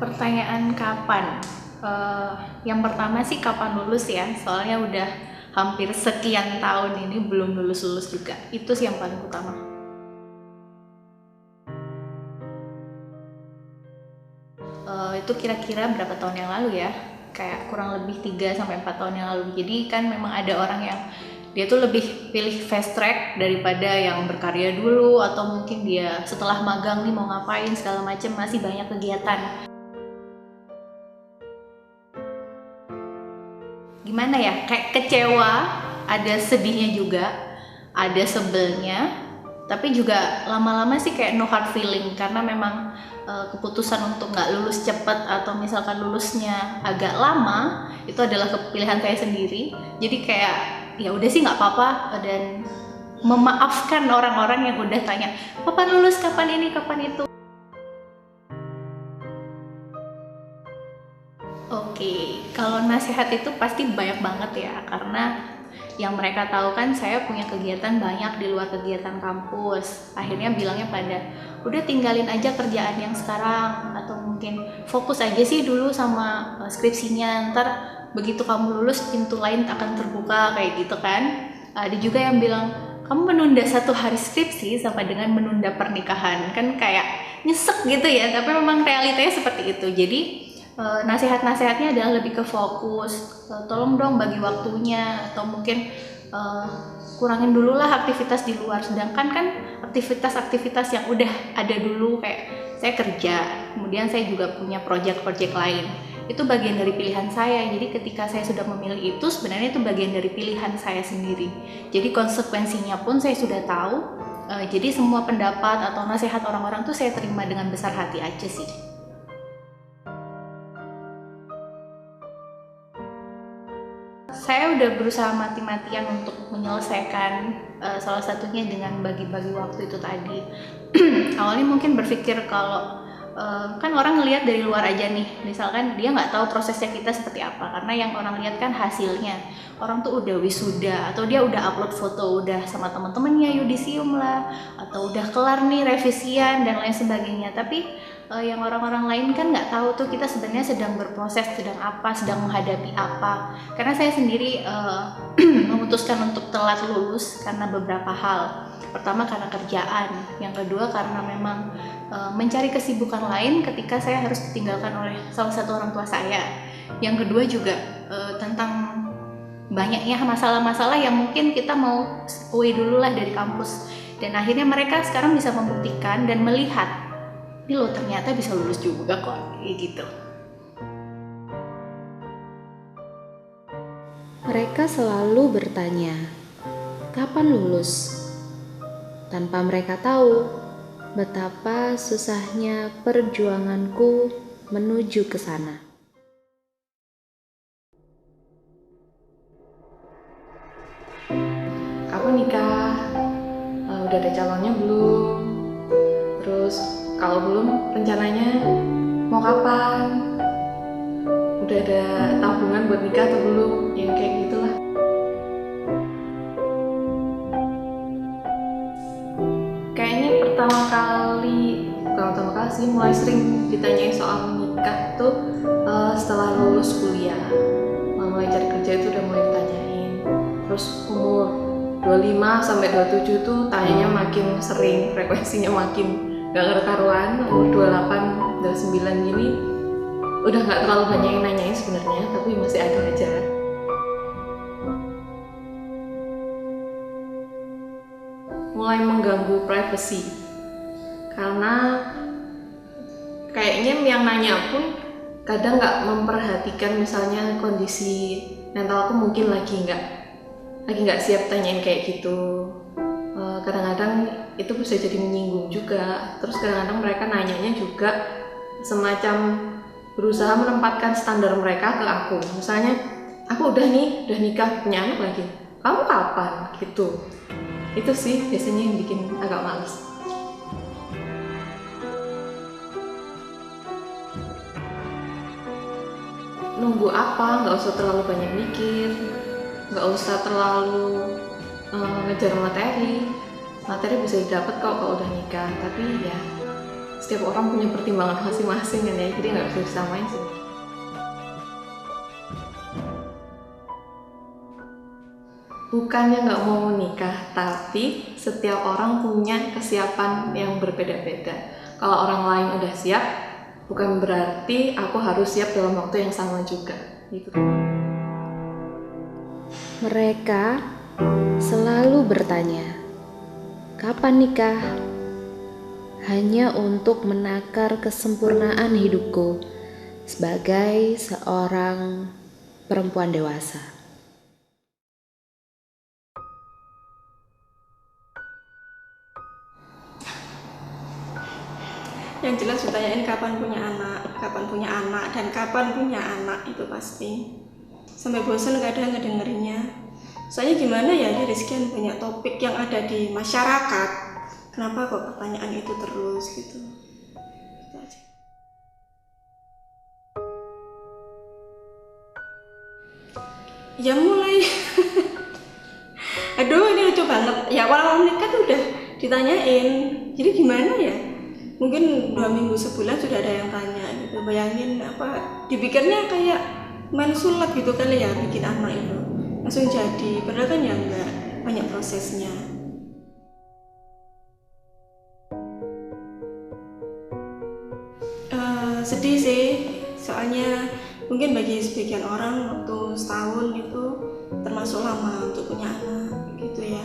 Pertanyaan kapan? Yang pertama sih kapan lulus ya, soalnya udah hampir sekian tahun ini belum lulus-lulus juga. Itu sih yang paling utama. Itu kira-kira berapa tahun yang lalu ya? Kayak kurang lebih 3-4 tahun yang lalu. Jadi kan memang ada orang yang dia tuh lebih pilih fast track daripada yang berkarya dulu, atau mungkin dia setelah magang nih mau ngapain segala macam, masih banyak kegiatan. Gimana ya, kayak kecewa, ada sedihnya juga, ada sebelnya, tapi juga lama-lama sih kayak no hard feeling, karena memang keputusan untuk nggak lulus cepat atau misalkan lulusnya agak lama itu adalah pilihan saya sendiri. Jadi kayak ya udah sih nggak apa-apa, dan memaafkan orang-orang yang udah tanya kapan lulus, kapan ini, kapan itu. Oke, kalau nasihat itu pasti banyak banget ya, karena yang mereka tahu kan saya punya kegiatan banyak di luar kegiatan kampus. Akhirnya bilangnya pada, udah tinggalin aja kerjaan yang sekarang, atau mungkin fokus aja sih dulu sama skripsinya, ntar begitu kamu lulus pintu lain akan terbuka, kayak gitu kan. Ada juga yang bilang, kamu menunda 1 hari skripsi sama dengan menunda pernikahan, kan kayak nyesek gitu ya, tapi memang realitanya seperti itu. Jadi nasihat-nasihatnya adalah lebih ke fokus, tolong dong bagi waktunya, atau mungkin kurangin dulu lah aktivitas di luar. Sedangkan kan aktivitas-aktivitas yang udah ada dulu, kayak saya kerja, kemudian saya juga punya project-project lain, itu bagian dari pilihan saya. Jadi ketika saya sudah memilih itu, sebenarnya itu bagian dari pilihan saya sendiri. Jadi konsekuensinya pun saya sudah tahu. Jadi semua pendapat atau nasihat orang-orang tuh saya terima dengan besar hati aja sih. Saya udah berusaha mati-matian untuk menyelesaikan, salah satunya dengan bagi-bagi waktu itu tadi. Awalnya mungkin berpikir kalau kan orang ngelihat dari luar aja nih, misalkan dia nggak tahu prosesnya kita seperti apa, karena yang orang lihat kan hasilnya. Orang tuh udah wisuda, atau dia udah upload foto udah sama teman-temannya yudisium lah, atau udah kelar nih revisian dan lain sebagainya. Tapi yang orang-orang lain kan nggak tahu tuh kita sebenarnya sedang berproses, sedang apa, sedang menghadapi apa. Karena saya sendiri memutuskan untuk telat lulus karena beberapa hal. Pertama karena kerjaan, yang kedua karena memang mencari kesibukan lain ketika saya harus ditinggalkan oleh salah satu orang tua saya. Yang kedua juga tentang banyaknya masalah-masalah yang mungkin kita mau away dulu lah dari kampus. Dan akhirnya mereka sekarang bisa membuktikan dan melihat, ini lo ternyata bisa lulus juga kok, kayak gitu. Mereka selalu bertanya, kapan lulus? Tanpa mereka tahu betapa susahnya perjuanganku menuju ke sana. Kapan nikah? Udah ada calonnya belum? Terus kalau belum, rencananya mau kapan? Udah ada tabungan buat nikah atau belum? Yang kayak gitulah. Kayaknya pertama kali sih mulai sering ditanyain soal nikah tuh setelah lulus kuliah. Mulai cari kerja itu udah mulai ditanyain. Terus umur 25 sampai 27 tuh tanyanya makin sering, frekuensinya makin gak karuan. Umur 28, 29 gini udah gak terlalu banyak yang nanyain sebenarnya, tapi masih ada aja. Mulai mengganggu privasi, karena kayaknya yang nanya pun kadang nggak memperhatikan misalnya kondisi mentalku mungkin lagi nggak siap tanyain kayak gitu. Kadang-kadang itu bisa jadi menyinggung juga. Terus kadang-kadang mereka nanyanya juga semacam berusaha menempatkan standar mereka ke aku. Misalnya aku udah nikah, punya anak lagi, kamu kapan gitu. Itu sih biasanya yang bikin agak males. Nunggu apa? Nggak usah terlalu banyak mikir, nggak usah terlalu ngejar materi bisa didapat kok kalau udah nikah. Tapi ya setiap orang punya pertimbangan masing-masing kan ya, jadi nggak bisa disamain sih. Bukannya nggak mau menikah, tapi setiap orang punya kesiapan yang berbeda-beda. Kalau orang lain udah siap, bukan berarti aku harus siap dalam waktu yang sama juga. Gitu. Mereka selalu bertanya, kapan nikah? Hanya untuk menakar kesempurnaan hidupku sebagai seorang perempuan dewasa. Yang jelas ditanyain kapan punya anak, dan kapan punya anak itu pasti. Sampai bosan kadang ngedengerinnya. Soalnya gimana ya, dari sekian banyak topik yang ada di masyarakat, kenapa kok pertanyaan itu terus gitu. Gitu aja. Ya mulai. Aduh, ini lucu banget. Ya awal nikah tuh udah ditanyain. Jadi gimana ya? Mungkin 2 minggu sebulan sudah ada yang tanya gitu. Bayangin apa, dipikirnya kayak main sulap gitu kali ya bikin anak itu. Langsung jadi, padahal kan ya enggak, banyak prosesnya. Sedih sih, soalnya mungkin bagi sebagian orang waktu setahun itu termasuk lama untuk punya anak gitu ya.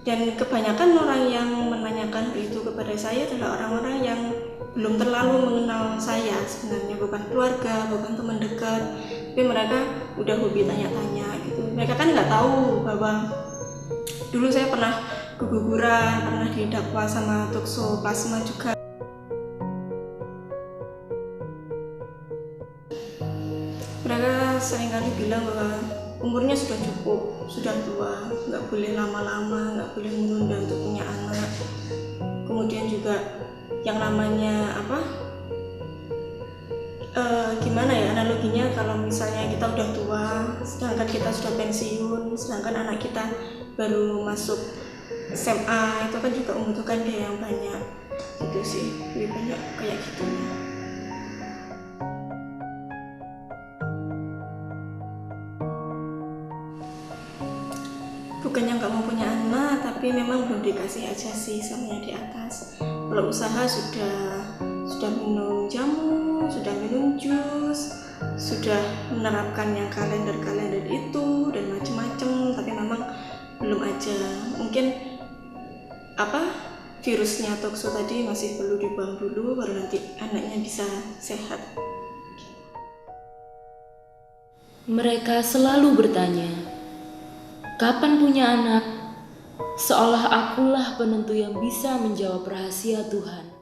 Dan kebanyakan orang yang menanyakan hal itu kepada saya adalah orang-orang yang belum terlalu mengenal saya sebenarnya, bukan keluarga, bukan teman dekat, tapi mereka udah hobi tanya-tanya gitu. Mereka kan nggak tahu bahwa dulu saya pernah keguguran, pernah didakwa sama toksoplasma juga. Mereka seringkali bilang bahwa umurnya sudah cukup, sudah tua, nggak boleh lama-lama, nggak boleh menunda untuk punya anak. Kemudian juga yang namanya gimana ya analoginya, kalau misalnya kita udah tua, sedangkan kita sudah pensiun, sedangkan anak kita baru masuk SMA, itu kan juga membutuhkan biaya yang banyak. Gitu sih, lebih banyak kayak gitu. Bukannya nggak mau punya anak, tapi memang belum dikasih aja sih sama yang di atas. Kalau usaha sudah minum jamu, sudah minum jus, sudah menerapkan yang kalender itu dan macam-macam, tapi memang belum aja. Mungkin virusnya tokso tadi masih perlu dibuang dulu, baru nanti anaknya bisa sehat. Mereka selalu bertanya, kapan punya anak? Seolah akulah penentu yang bisa menjawab rahasia Tuhan.